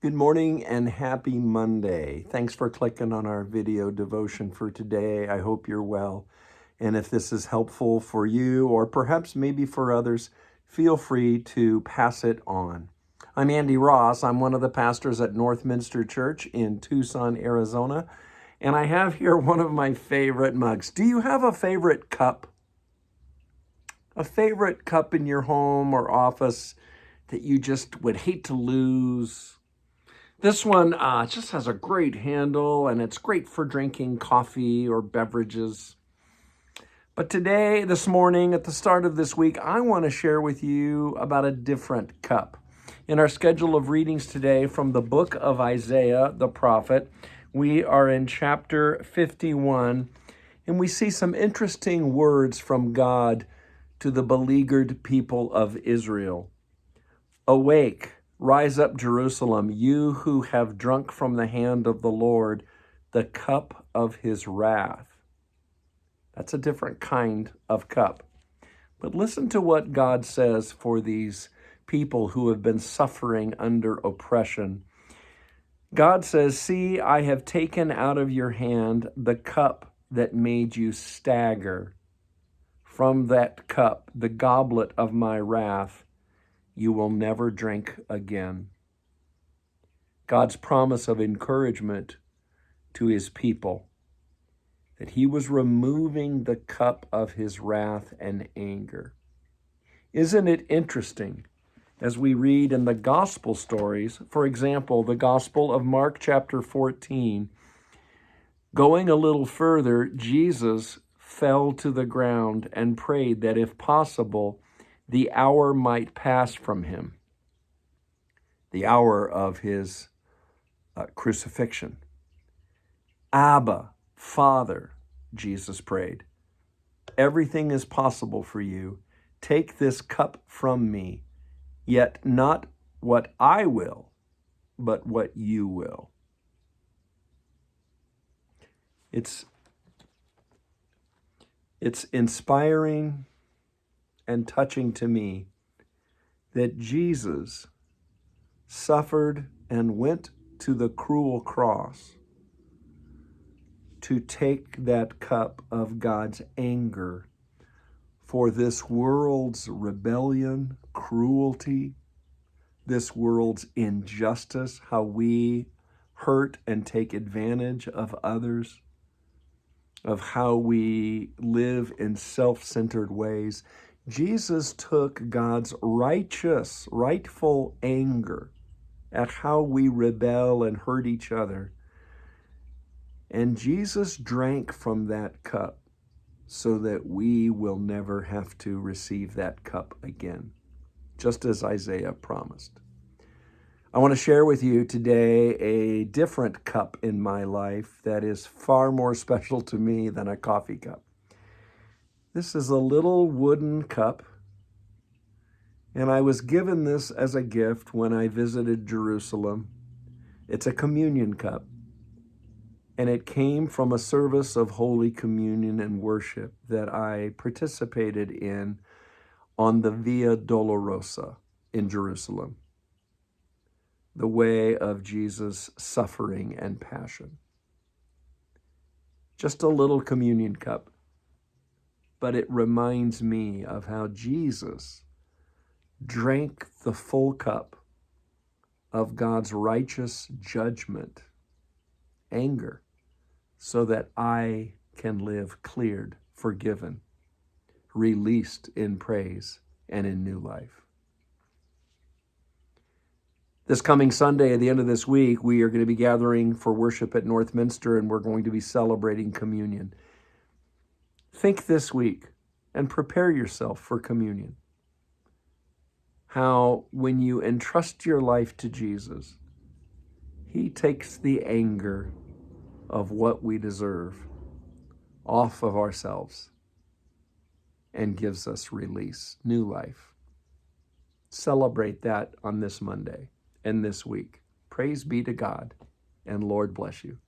Good morning and happy Monday. Thanks for clicking on our video devotion for today. I hope you're well. And if this is helpful for you or perhaps maybe for others, feel free to pass it on. I'm Andy Ross. I'm one of the pastors at Northminster Church in Tucson, Arizona. And I have here one of my favorite mugs. Do you have a favorite cup? A favorite cup in your home or office that you just would hate to lose? This one just has a great handle, and it's great for drinking coffee or beverages. But today, this morning, at the start of this week, I want to share with you about a different cup. In our schedule of readings today from the book of Isaiah, the prophet, we are in chapter 51, and we see some interesting words from God to the beleaguered people of Israel. Awake, rise up, Jerusalem, you who have drunk from the hand of the Lord the cup of his wrath. That's a different kind of cup. But listen to what God says for these people who have been suffering under oppression. God says, "See, I have taken out of your hand the cup that made you stagger. From that cup, the goblet of my wrath, you will never drink again." God's promise of encouragement to his people, that he was removing the cup of his wrath and anger. Isn't it interesting as we read in the gospel stories, for example, the Gospel of Mark chapter 14, going a little further, Jesus fell to the ground and prayed that if possible, the hour might pass from him, the hour of his crucifixion. Abba, Father, Jesus prayed, everything is possible for you. Take this cup from me, yet not what I will, but what you will. It's inspiring and touching to me that Jesus suffered and went to the cruel cross to take that cup of God's anger for this world's rebellion, cruelty, this world's injustice, how we hurt and take advantage of others, of how we live in self-centered ways. Jesus took God's rightful anger at how we rebel and hurt each other, and Jesus drank from that cup so that we will never have to receive that cup again, just as Isaiah promised. I want to share with you today a different cup in my life that is far more special to me than a coffee cup. This is a little wooden cup, and I was given this as a gift when I visited Jerusalem. It's a communion cup, and it came from a service of Holy Communion and worship that I participated in on the Via Dolorosa in Jerusalem, the way of Jesus' suffering and passion. Just a little communion cup, but it reminds me of how Jesus drank the full cup of God's righteous judgment, anger, so that I can live cleared, forgiven, released in praise and in new life. This coming Sunday, at the end of this week, we are going to be gathering for worship at Northminster, and we're going to be celebrating communion. Think this week and prepare yourself for communion. How when you entrust your life to Jesus, he takes the anger of what we deserve off of ourselves and gives us release, new life. Celebrate that on this Monday and this week. Praise be to God, and Lord bless you.